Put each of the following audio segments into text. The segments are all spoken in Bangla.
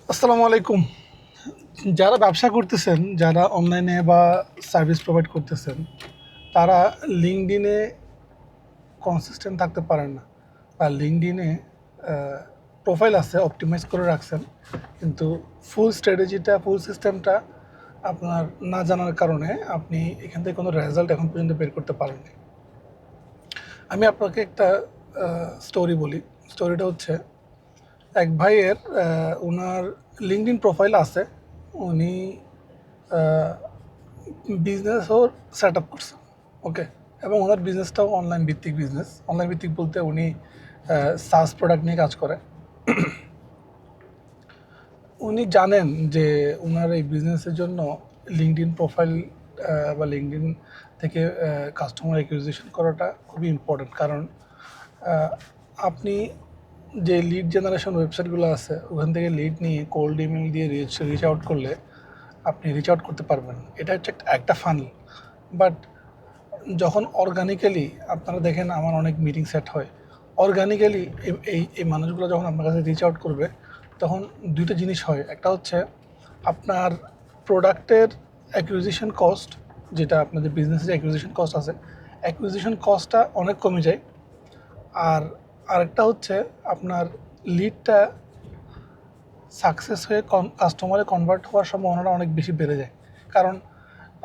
আসসালামু আলাইকুম। যারা ব্যবসা করতেছেন, যারা অনলাইনে বা সার্ভিস প্রোভাইড করতেছেন, তারা লিঙ্কডইনে কনসিস্টেন্ট থাকতে পারেন না। বা লিঙ্কডইনে প্রোফাইল আছে, অপটিমাইজ করে রাখছেন, কিন্তু ফুল স্ট্র্যাটেজিটা, ফুল সিস্টেমটা আপনার না জানার কারণে আপনি এখান থেকে কোনো রেজাল্ট এখন পর্যন্ত বের করতে পারেননি। আমি আপনাকে একটা স্টোরি বলি। স্টোরিটা হচ্ছে, এক ভাইয়ের ওনার লিঙ্কডইন প্রোফাইল আছে। উনি বিজনেসও সেট আপ করছেন। ওকে, এবং ওনার বিজনেসটাও অনলাইন ভিত্তিক বিজনেস। অনলাইন ভিত্তিক বলতে উনি সাস প্রোডাক্ট নিয়ে কাজ করে। উনি জানেন যে ওনার এই বিজনেসের জন্য লিঙ্কডইন প্রোফাইল বা লিঙ্কডইন থেকে কাস্টমার অ্যাকুইজিশন করাটা খুবই ইম্পর্ট্যান্ট। কারণ আপনি যে লিড জেনারেশন ওয়েবসাইটগুলো আছে, ওখান থেকে লিড নিয়ে কোল্ড ইমেল দিয়ে রিচ আউট করলে আপনি রিচ আউট করতে পারবেন। এটা হচ্ছে একটা ফানেল। বাট যখন অর্গানিক্যালি আপনারা দেখেন, আমার অনেক মিটিং সেট হয়, অর্গানিক্যালি এই মানুষগুলো যখন আপনার কাছে রিচ আউট করবে, তখন দুইটা জিনিস হয়। একটা হচ্ছে আপনার প্রোডাক্টের অ্যাকুইজিশন কস্ট, যেটা আপনাদের বিজনেসের অ্যাকুইজিশন কস্ট আছে, অ্যাকুইজিশন কস্টটা অনেক কমে যায়। আর আরেকটা হচ্ছে আপনার লিডটা সাকসেস হয়ে কাস্টমারে কনভার্ট হওয়ার সম্ভাবনাটা অনেক বেশি বেড়ে যায়। কারণ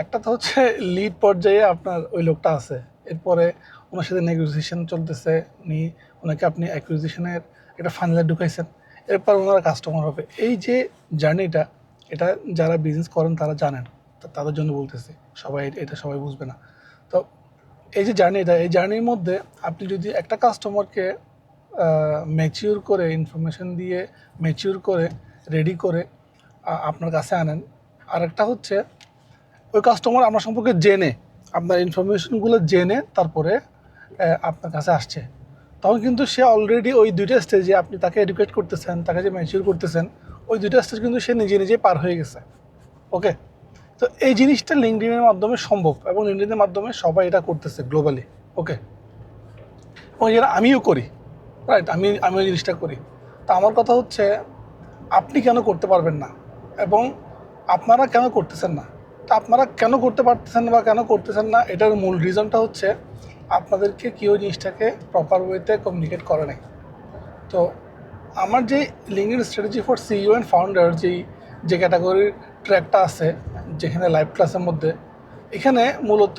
একটা তো হচ্ছে লিড পর্যায়ে আপনার ওই লোকটা আছে, এরপরে ওনার সাথে নেগোসিয়েশন চলতেছে, ওনাকে আপনি অ্যাকুইজিশনের একটা ফাইনালে ঢুকাইছেন, এরপর ওনারা কাস্টমার হবে। এই যে জার্নিটা, এটা যারা বিজনেস করেন তারা জানেন। তাদের জন্য বলতেছি, সবাই বুঝবে না। তো এই যে জার্নিটা, এই জার্নির মধ্যে আপনি যদি একটা কাস্টমারকে ম্যাচিওর করে, ইনফরমেশন দিয়ে ম্যাচিওর করে, রেডি করে আপনার কাছে আনেন। আরেকটা হচ্ছে ওই কাস্টমার আপনার সম্পর্কে জেনে, আপনার ইনফরমেশনগুলো জেনে তারপরে আপনার কাছে আসছে, তখন কিন্তু সে অলরেডি ওই দুইটা স্টেজে, আপনি তাকে এডুকেট করতেছেন, তাকে যে ম্যাচিওর করতেছেন, ওই দুইটা স্টেজ কিন্তু সে নিজে নিজেই পার হয়ে গেছে। ওকে, তো এই জিনিসটা লিঙ্কডইনের মাধ্যমে সম্ভব, এবং লিঙ্কডইনের মাধ্যমে সবাই এটা করতেছে গ্লোবালি। ওকে, এবং যেটা আমিও করি, রাইট, আমি ওই জিনিসটা করি। তা আমার কথা হচ্ছে, আপনি কেন করতে পারবেন না, এবং আপনারা কেন করতেছেন না? তা আপনারা কেন করতে পারতেছেন না বা কেন করতেছেন না, এটার মূল রিজনটা হচ্ছে আপনাদেরকে কেউ জিনিসটাকে প্রপার ওয়েতে কমিউনিকেট করে নাই। তো আমার যে LinkedIn strategy for CEO and founder, যে ক্যাটাগরির ট্র্যাকটা আছে, যেখানে লাইভ ক্লাসের মধ্যে, এখানে মূলত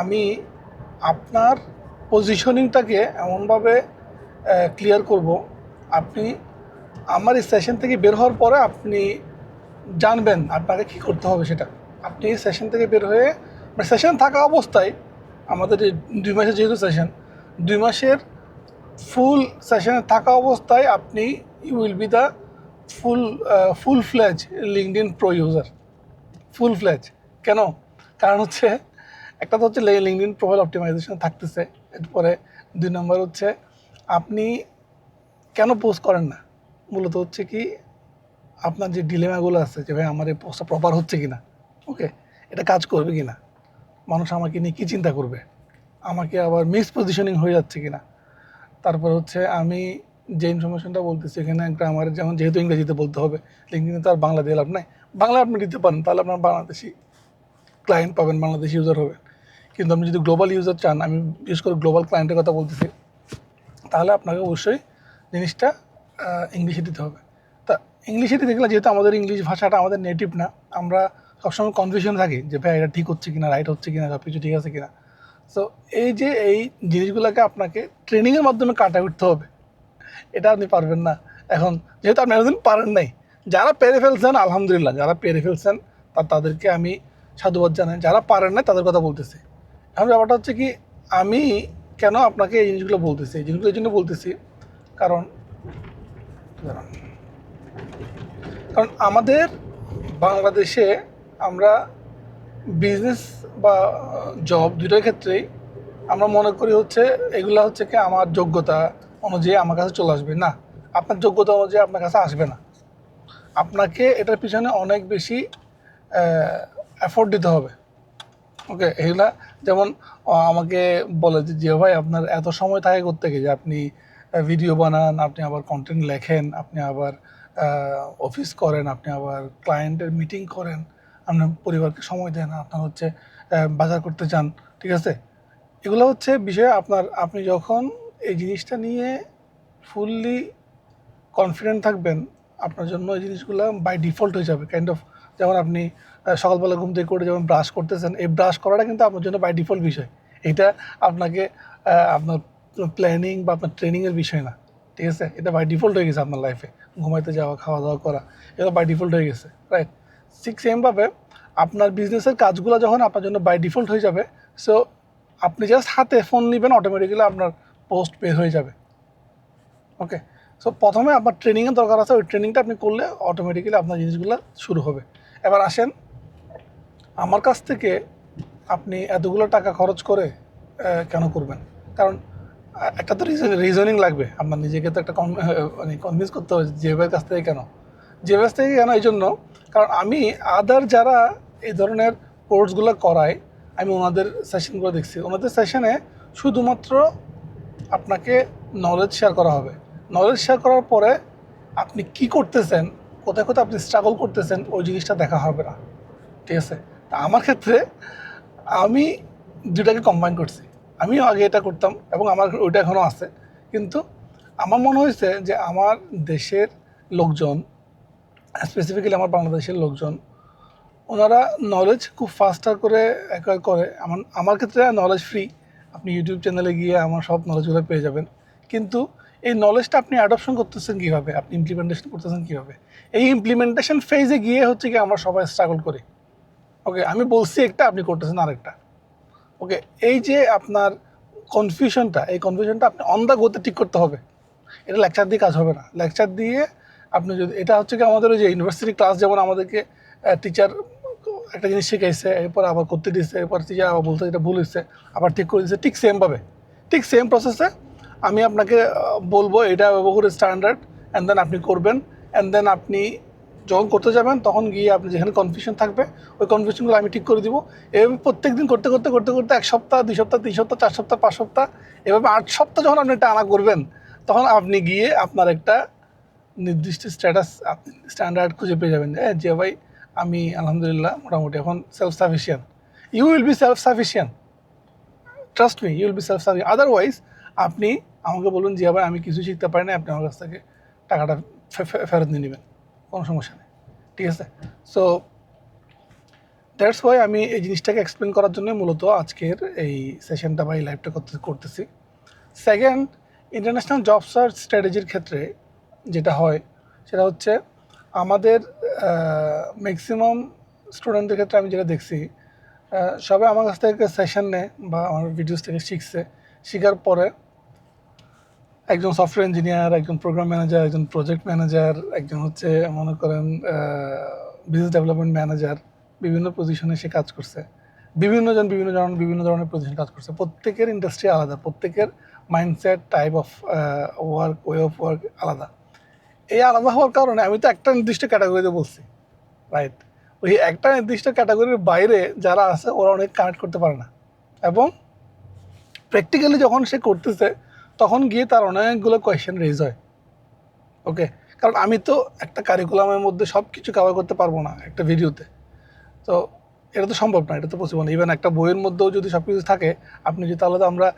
আমি আপনার পজিশনিংটাকে এমনভাবে ক্লিয়ার করব, আপনি আমার এই সেশন থেকে বের হওয়ার পরে আপনি জানবেন আপনাকে কী করতে হবে সেটা। আপনি এই সেশন থেকে বের হয়ে, মানে সেশন থাকা অবস্থায়, আমাদের এই 2 মাসের যেহেতু সেশন, 2 মাসের ফুল সেশনে থাকা অবস্থায় আপনি you will be the full fledged LinkedIn pro user. Full fledged কেন? কারণ হচ্ছে, একটা তো হচ্ছে লিঙ্কডইন প্রোফাইল অপটিমাইজেশন থাকতেছে, এরপরে 2 নম্বর হচ্ছে আপনি কেন পোস্ট করেন না। মূলত হচ্ছে কি, আপনার যে ডিলেমাগুলো আছে, যে ভাই আমার এই পোস্টটা প্রপার হচ্ছে কি না, ওকে, এটা কাজ করবে কি না, মানুষ আমাকে নিয়ে কী চিন্তা করবে, আমাকে আবার মিস পজিশনিং হয়ে যাচ্ছে কি না। তারপর হচ্ছে আমি যে ইনফরমেশনটা বলতেছি, এখানে গ্রামার যেমন, যেহেতু ইংরেজিতে বলতে হবে, লিঙ্কডইনে তো আর বাংলা দিয়ে লাভ নাই। বাংলা আপনি দিতে পারেন, তাহলে আপনার বাংলাদেশি ক্লায়েন্ট পাবেন, বাংলাদেশি ইউজার হবেন। কিন্তু আপনি যদি গ্লোবাল ইউজার চান, আমি বিশেষ করে গ্লোবাল ক্লায়েন্টের কথা বলতেছি, তাহলে আপনাকে অবশ্যই জিনিসটা ইংলিশে দিতে হবে। তা ইংলিশে দিতে গেলে, যেহেতু আমাদের ইংলিশ ভাষাটা আমাদের নেটিভ না, আমরা সবসময় কনফিউশন থাকি যে ভাই এটা ঠিক হচ্ছে কিনা, রাইট হচ্ছে কিনা, সব কিছু ঠিক আছে কিনা। সো এই জিনিসগুলোকে আপনাকে ট্রেনিংয়ের মাধ্যমে কাটায় উঠতে হবে। এটা আপনি পারবেন না এখন, যেহেতু আপনি এতদিন পারেন নাই। যারা পেরে ফেলছেন আলহামদুলিল্লাহ, যারা পেরে ফেলছেন তাদেরকে আমি সাধুবাদ জানাই। যারা পারেন না তাদের কথা বলতেছি। এখন ব্যাপারটা হচ্ছে কি, আমি কেন আপনাকে এই জিনিসগুলো বলতেছি, এই জিনিসগুলো এই জন্য বলতেছি, কারণ কারণ আমাদের বাংলাদেশে আমরা বিজনেস বা জব দুটোর ক্ষেত্রেই আমরা মনে করি হচ্ছে, এগুলো হচ্ছে কি আমার যোগ্যতা অনুযায়ী আমার কাছে চলে আসবে না। আপনার যোগ্যতা অনুযায়ী আপনার কাছে আসবে না। আপনাকে এটার পিছনে অনেক বেশি এফোর্ট দিতে হবে। ওকে, এগুলা যেমন আমাকে বলে যে, জিয়া ভাই আপনার এত সময় থাকে কোত্থেকে, যে আপনি ভিডিও বানান, আপনি আবার কন্টেন্ট লেখেন, আপনি আবার অফিস করেন, আপনি আবার ক্লায়েন্টের মিটিং করেন, আপনার পরিবারকে সময় দেন, আপনার হচ্ছে বাজার করতে চান, ঠিক আছে? এগুলো হচ্ছে বিষয় আপনি যখন এই জিনিসটা নিয়ে ফুললি কনফিডেন্ট থাকবেন, আপনার জন্য এই জিনিসগুলো বাই ডিফল্ট হয়ে যাবে। কাইন্ড অফ যেমন আপনি সকালবেলা ঘুম থেকে করে যেমন ব্রাশ করতেছেন, এই ব্রাশ করাটা কিন্তু আপনার জন্য বাই ডিফল্ট বিষয়। এটা আপনাকে আপনার প্ল্যানিং বা আপনার ট্রেনিংয়ের বিষয় না, ঠিক আছে? এটা বাই ডিফল্ট হয়ে গেছে আপনার লাইফে। ঘুমাইতে যাওয়া, খাওয়া দাওয়া করা, এগুলো বাই ডিফল্ট হয়ে গেছে, রাইট? ঠিক সেমভাবে আপনার বিজনেসের কাজগুলো যখন আপনার জন্য বাই ডিফল্ট হয়ে যাবে, সো আপনি জাস্ট হাতে ফোন নেবেন, অটোমেটিক্যালি আপনার পোস্ট বের হয়ে যাবে। ওকে, সো প্রথমে আপনার ট্রেনিংয়ের দরকার আছে, ওই ট্রেনিংটা আপনি করলে অটোমেটিক্যালি আপনার জিনিসগুলো শুরু হবে। এবার আসেন, আমার কাছ থেকে আপনি এতগুলো টাকা খরচ করে কেন করবেন? কারণ একটা তো রিজনিং লাগবে, আপনার নিজেকে তো একটা মানে কনভিন্স করতে হবে জেবের কাছ থেকে কেন। জেবের থেকে কেন এই জন্য, কারণ আমি আদার যারা এই ধরনের কোর্সগুলো করায়, আমি ওনাদের সেশনগুলো দেখছি। ওনাদের সেশনে শুধুমাত্র আপনাকে নলেজ শেয়ার করা হবে। নলেজ শেয়ার করার পরে আপনি কি করতেছেন, কোথায় কোথায় আপনি স্ট্রাগল করতেছেন, ওই জিনিসটা দেখা হবে না, ঠিক আছে? তা আমার ক্ষেত্রে আমি দুটাকে কম্বাইন করছি। আমিও আগে এটা করতাম এবং আমার ওইটা এখনও আছে, কিন্তু আমার মনে হয়েছে যে আমার দেশের লোকজন, স্পেসিফিক্যালি আমার বাংলাদেশের লোকজন, ওনারা নলেজ খুব ফাস্টার করে অ্যাকোয়ার করে। আমার ক্ষেত্রে নলেজ ফ্রি, আপনি ইউটিউব চ্যানেলে গিয়ে আমার সব নলেজগুলো পেয়ে যাবেন। কিন্তু এই নলেজটা আপনি অ্যাডপশন করতেছেন কীভাবে, আপনি ইমপ্লিমেন্টেশন করতেছেন কীভাবে, এই ইমপ্লিমেন্টেশন ফেজে গিয়ে হচ্ছে কি আমরা সবাই স্ট্রাগল করি। ওকে, আমি বলছি একটা, আপনি করতেছেন আরেকটা। ওকে, এই যে আপনার কনফিউশনটা, এই কনফিউশনটা আপনি অন দ্য গোতে ঠিক করতে হবে। এটা লেকচার দিয়ে কাজ হবে না। লেকচার দিয়ে আপনি যদি, এটা হচ্ছে কি আমাদের ওই যে ইউনিভার্সিটি ক্লাস যেমন আমাদেরকে টিচার একটা জিনিস শিখাইছে, এরপর আবার করতে দিচ্ছে, এরপর টিচার আবার বলতে এটা ভুল হয়েছে, আবার ঠিক করে দিচ্ছে, ঠিক সেমভাবে, ঠিক সেম প্রসেসে আমি আপনাকে বলবো এটা ব্যবহার করে স্ট্যান্ডার্ড, অ্যান্ড দেন আপনি করবেন। অ্যান্ড দেন আপনি যখন করতে যাবেন তখন গিয়ে আপনি যেখানে কনফিউশন থাকবে, ওই কনফিউশনগুলো আমি ঠিক করে দিব। এভাবে প্রত্যেক দিন করতে করতে করতে করতে 1 সপ্তাহ, 2 সপ্তাহ, 3 সপ্তাহ, 4 সপ্তাহ, 5 সপ্তাহ, এভাবে 8 সপ্তাহ যখন আপনি টানা করবেন, তখন আপনি গিয়ে আপনার একটা নির্দিষ্ট স্ট্যান্ডার্ড খুঁজে পেয়ে যাবেন যে ভাই আমি আলহামদুলিল্লাহ মোটামুটি এখন self sufficient. You will be self sufficient, trust me, you will be self sufficient. Otherwise আপনি আমাকে বলুন যে ভাই আমি কিছু শিখতে পারি না, আপনি আমার কাছ থেকে টাকাটা ফেরত নিয়ে নেবেন, কোনো সমস্যা নেই, ঠিক আছে? সো দ্যাটস ওয়াই আমি এই জিনিসটাকে এক্সপ্লেন করার জন্য মূলত আজকের এই সেশনটা বা এই লাইভটা করতেছি। সেকেন্ড, ইন্টারন্যাশনাল জব সার্চ স্ট্র্যাটেজির ক্ষেত্রে যেটা হয় সেটা হচ্ছে আমাদের ম্যাক্সিমাম স্টুডেন্টদের ক্ষেত্রে আমি যেটা দেখছি, সবাই আমার কাছ থেকে সেশন নেয় বা আমার ভিডিওস থেকে শিখছে। শেখার পরে একজন সফটওয়্যার ইঞ্জিনিয়ার, একজন প্রোগ্রাম ম্যানেজার, একজন প্রজেক্ট ম্যানেজার, একজন হচ্ছে মনে করেন বিজনেস ডেভেলপমেন্ট ম্যানেজার, বিভিন্ন পজিশনে সে কাজ করছে। বিভিন্ন ধরনের পজিশনে কাজ করছে। প্রত্যেকের ইন্ডাস্ট্রি আলাদা, প্রত্যেকের mindset, type of work, way of work আলাদা। এই আলাদা হওয়ার কারণে আমি তো একটা নির্দিষ্ট ক্যাটাগরিতে বলছি, রাইট? ওই একটা নির্দিষ্ট ক্যাটাগরির বাইরে যারা আছে ওরা অনেক কানেক্ট করতে পারে না, এবং প্র্যাকটিক্যালি যখন সে করতেছে তখন গিয়ে তার অনেকগুলো কোয়েশ্চেন রেজ হয়। ওকে, কারণ আমি তো একটা কারিকুলামের মধ্যে সব কিছু কভার করতে পারবো না একটা ভিডিওতে, তো এটা তো সম্ভব না, এটা তো পসিবল না। ইভেন একটা বইয়ের মধ্যেও যদি সব কিছু থাকে, আপনি যদি, তাহলে তো আমরা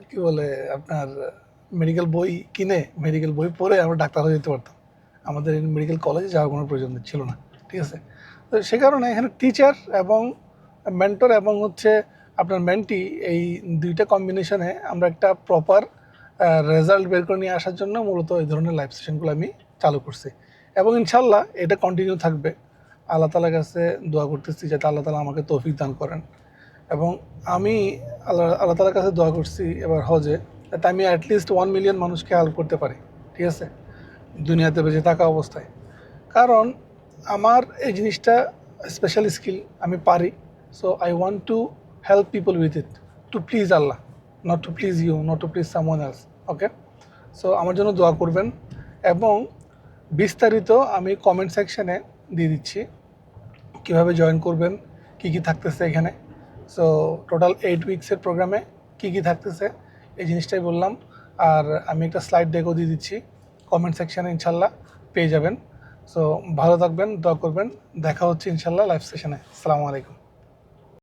কী বলে আপনার মেডিকেল বই কিনে, মেডিকেল বই পড়ে আমরা ডাক্তার হয়ে যেতে পারতাম। আমাদের মেডিকেল কলেজে যাওয়ার কোনো প্রয়োজন ছিল না, ঠিক আছে? তো সে কারণে এখানে টিচার এবং মেন্টর এবং হচ্ছে আপনার মেন্টি, এই দুইটা কম্বিনেশনে আমরা একটা প্রপার রেজাল্ট বের করে নিয়ে আসার জন্য মূলত এই ধরনের লাইভ সেশনগুলো আমি চালু করছি, এবং ইনশাল্লাহ এটা কন্টিনিউ থাকবে। আল্লাহ তালার কাছে দোয়া করতেছি যাতে আল্লাহ তালা আমাকে তৌফিক দান করেন, এবং আমি আল্লাহ তালার কাছে দোয়া করছি এবার হজে যাতে আমি অ্যাটলিস্ট 1 মিলিয়ন মানুষকে হেল্প করতে পারি, ঠিক আছে, দুনিয়াতে বেঁচে থাকা অবস্থায়। কারণ আমার এই জিনিসটা স্পেশাল স্কিল, আমি পারি। So I want to help people with it, to please Allah, not to please you, not to please someone else. Okay, so আমার জন্য দোয়া করবেন, এবং বিস্তারিত আমি কমেন্ট সেকশানে দিয়ে দিচ্ছি কীভাবে জয়েন করবেন, কী কী থাকতেছে এখানে। সো টোটাল 8 উইক্সের প্রোগ্রামে কী কী থাকতেছে এই জিনিসটাই বললাম। আর আমি একটা স্লাইড ডেকও দিয়ে দিচ্ছি কমেন্ট সেকশানে, ইনশাল্লাহ পেয়ে যাবেন। সো ভালো থাকবেন, দোয়া করবেন। দেখা হচ্ছে ইনশাল্লাহ লাইভ সেশনে। আসসালামু আলাইকুম।